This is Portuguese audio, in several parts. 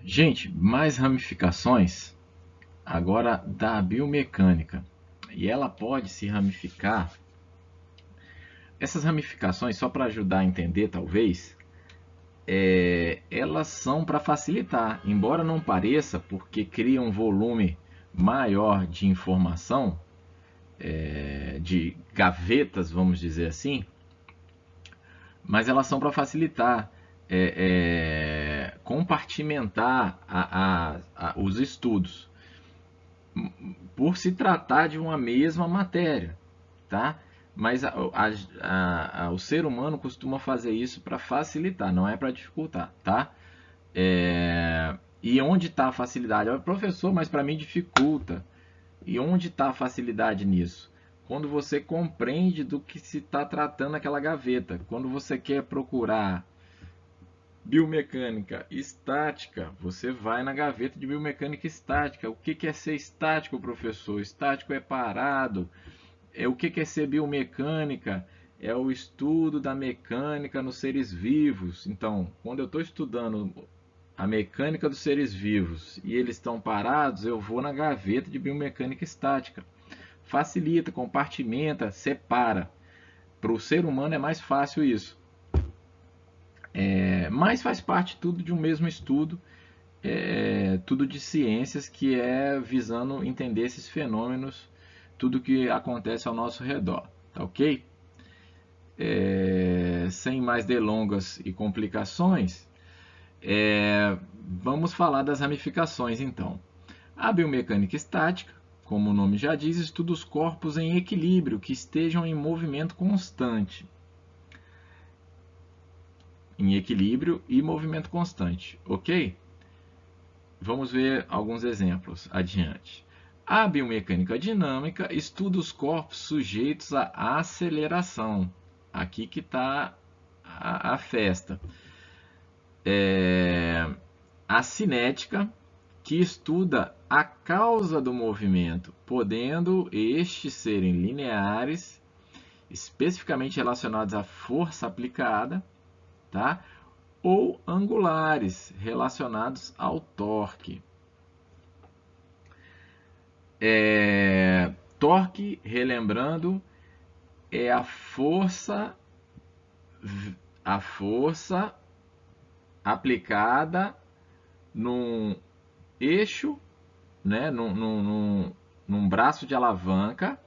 Gente, mais ramificações agora da biomecânica. E ela pode se ramificar. Essas ramificações, só para ajudar a entender, talvez, elas são para facilitar, embora não pareça, porque cria um volume maior de informação, de gavetas, vamos dizer assim, mas elas são para facilitar, compartimentar os estudos, por se tratar de uma mesma matéria, tá? Mas o ser humano costuma fazer isso para facilitar, não é para dificultar, tá? E onde está a facilidade? Professor, mas para mim dificulta. E onde está a facilidade nisso? Quando você compreende do que se está tratando aquela gaveta. Quando você quer procurar biomecânica estática, você vai na gaveta de biomecânica estática. O que é ser estático, professor? Estático é parado. O que é ser biomecânica? É o estudo da mecânica nos seres vivos. Então, quando eu estou estudando a mecânica dos seres vivos e eles estão parados, eu vou na gaveta de biomecânica estática. Facilita, compartimenta, separa. Para o ser humano é mais fácil isso. Mas faz parte tudo de um mesmo estudo, tudo de ciências, que é visando entender esses fenômenos, tudo que acontece ao nosso redor, tá ok? Sem mais delongas e complicações, vamos falar das ramificações então. A biomecânica estática, como o nome já diz, estuda os corpos em equilíbrio que estejam em movimento constante. Em equilíbrio e movimento constante, ok? Vamos ver alguns exemplos adiante. A biomecânica dinâmica estuda os corpos sujeitos à aceleração. Aqui que está a festa. A cinética, que estuda a causa do movimento, podendo estes serem lineares, especificamente relacionados à força aplicada, tá? Ou angulares, relacionados ao torque. Torque, relembrando, é a força aplicada num eixo, né, num braço de alavanca,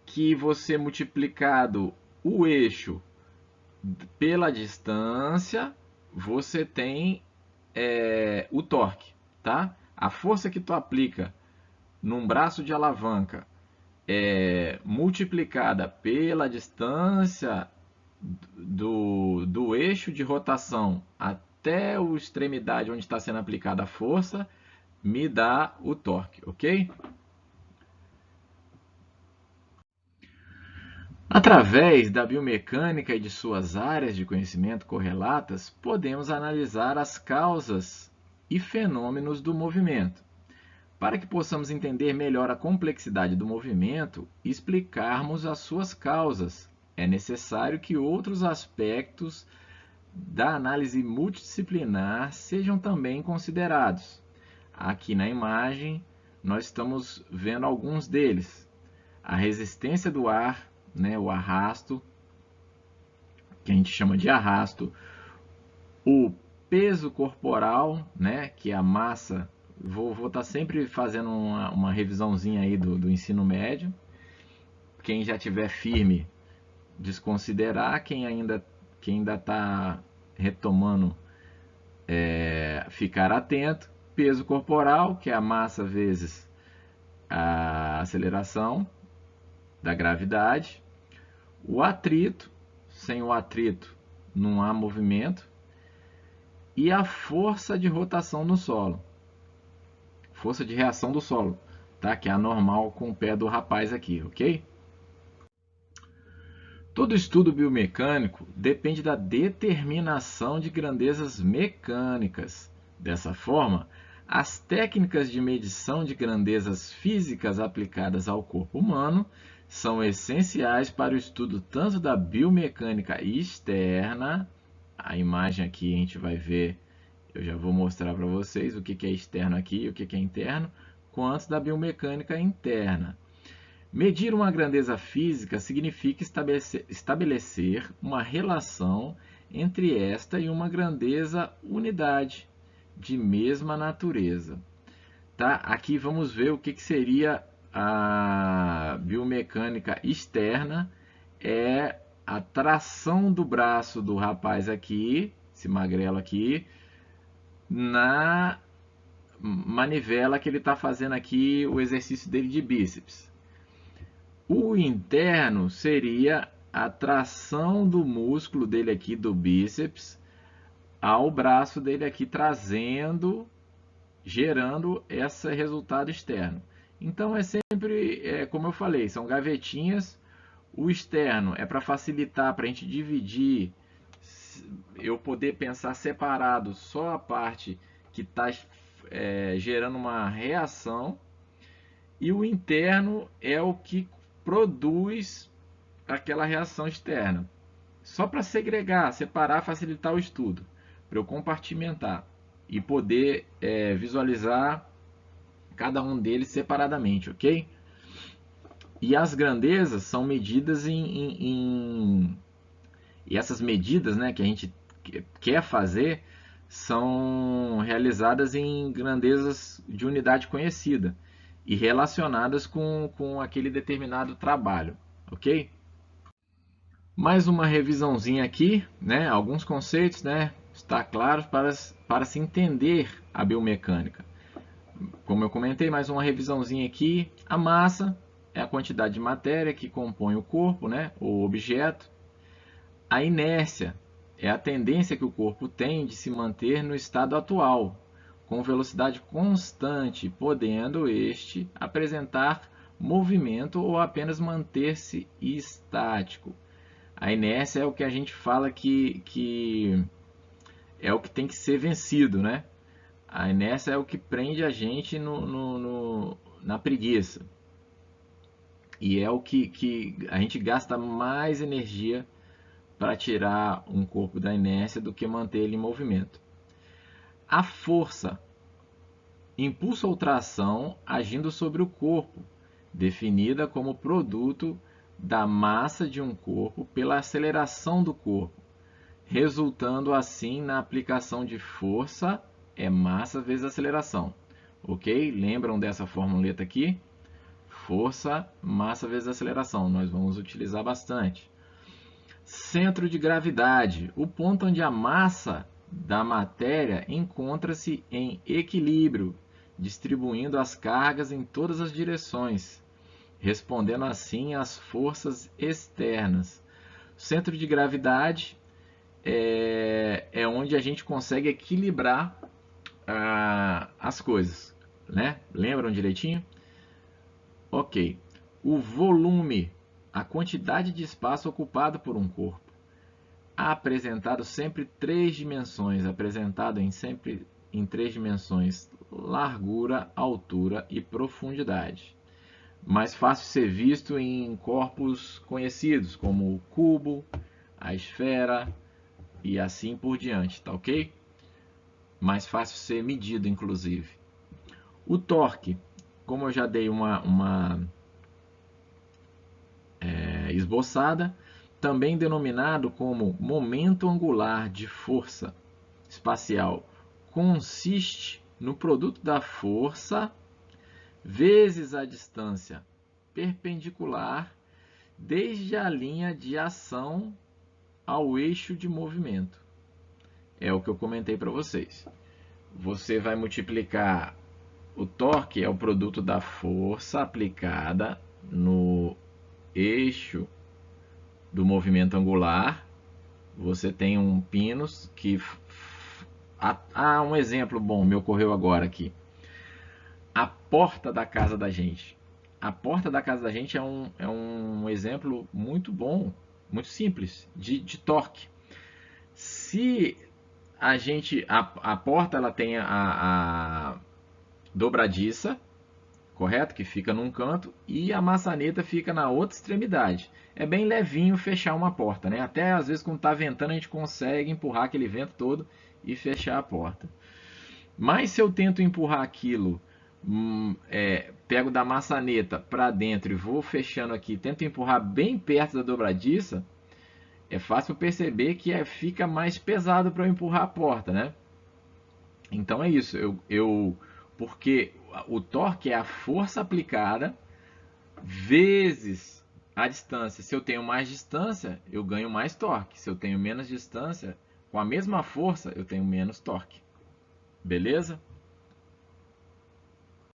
que você multiplicado o eixo pela distância, você tem o torque, tá? A força que tu aplica num braço de alavanca multiplicada pela distância do eixo de rotação até a extremidade onde está sendo aplicada a força, me dá o torque, ok? Através da biomecânica e de suas áreas de conhecimento correlatas, podemos analisar as causas e fenômenos do movimento. Para que possamos entender melhor a complexidade do movimento e explicarmos as suas causas, é necessário que outros aspectos da análise multidisciplinar sejam também considerados. Aqui na imagem, nós estamos vendo alguns deles. A resistência do ar, né, o arrasto, que a gente chama de arrasto, o peso corporal, né, que é a massa. Vou estar sempre fazendo uma revisãozinha aí do ensino médio. Quem já tiver firme, desconsiderar. Quem ainda está retomando, ficar atento. Peso corporal, que é a massa vezes a aceleração da gravidade. O atrito, sem o atrito não há movimento. E a força de rotação no solo. Força de reação do solo, tá? Que é a normal com o pé do rapaz aqui, ok? Todo estudo biomecânico depende da determinação de grandezas mecânicas. Dessa forma, as técnicas de medição de grandezas físicas aplicadas ao corpo humano são essenciais para o estudo tanto da biomecânica externa, a imagem aqui a gente vai ver, eu já vou mostrar para vocês o que é externo aqui e o que é interno, quanto da biomecânica interna. Medir uma grandeza física significa estabelecer uma relação entre esta e uma grandeza unidade de mesma natureza. Tá? Aqui vamos ver o que seria a biomecânica externa. É a tração do braço do rapaz aqui, esse magrelo aqui, na manivela que ele está fazendo aqui o exercício dele de bíceps. O interno seria a tração do músculo dele aqui do bíceps ao braço dele aqui, trazendo, gerando esse resultado externo. Então é sempre, como eu falei, são gavetinhas. O externo é para facilitar, para a gente dividir, eu poder pensar separado só a parte que está gerando uma reação. E o interno é o que produz aquela reação externa. Só para segregar, separar, facilitar o estudo, para eu compartimentar e poder visualizar cada um deles separadamente, ok? E as grandezas são medidas e essas medidas, né, que a gente quer fazer são realizadas em grandezas de unidade conhecida e relacionadas com aquele determinado trabalho, ok? Mais uma revisãozinha aqui, né? Alguns conceitos, né? Está claro para se entender a biomecânica. Como eu comentei, mais uma revisãozinha aqui. A massa é a quantidade de matéria que compõe o corpo, né? O objeto. A inércia é a tendência que o corpo tem de se manter no estado atual, com velocidade constante, podendo este apresentar movimento ou apenas manter-se estático. A inércia é o que a gente fala que é o que tem que ser vencido, né? A inércia é o que prende a gente na preguiça. E é o que a gente gasta mais energia para tirar um corpo da inércia do que manter ele em movimento. A força, impulso ou tração agindo sobre o corpo, definida como produto da massa de um corpo pela aceleração do corpo, resultando assim na aplicação de força é massa vezes aceleração. Ok? Lembram dessa formuleta aqui? Força, massa vezes aceleração. Nós vamos utilizar bastante. Centro de gravidade, o ponto onde a massa da matéria encontra-se em equilíbrio, distribuindo as cargas em todas as direções, respondendo assim às forças externas. O centro de gravidade é onde a gente consegue equilibrar as coisas, né? Lembram direitinho? Ok. O volume, a quantidade de espaço ocupado por um corpo, apresentado sempre três dimensões, sempre em três dimensões: largura, altura e profundidade. Mais fácil ser visto em corpos conhecidos, como o cubo, a esfera e assim por diante, tá ok? Mais fácil ser medido, inclusive. O torque, como eu já dei uma esboçada, também denominado como momento angular de força espacial, consiste no produto da força vezes a distância perpendicular desde a linha de ação ao eixo de movimento. É o que eu comentei para vocês. Você vai multiplicar o torque, é o produto da força aplicada no eixo do movimento angular. Você tem um pinus que... um exemplo bom me ocorreu agora aqui. A porta da casa da gente. A porta da casa da gente é um exemplo muito bom, muito simples, de torque. Se a porta ela tem a dobradiça, correto? Que fica num canto, e a maçaneta fica na outra extremidade. É bem levinho fechar uma porta, né? Até às vezes quando está ventando a gente consegue empurrar aquele vento todo e fechar a porta. Mas se eu tento empurrar aquilo, pego da maçaneta para dentro e vou fechando aqui, tento empurrar bem perto da dobradiça, é fácil perceber que fica mais pesado para eu empurrar a porta, né? Então é isso, porque o torque é a força aplicada vezes a distância. Se eu tenho mais distância, eu ganho mais torque. Se eu tenho menos distância, com a mesma força, eu tenho menos torque. Beleza?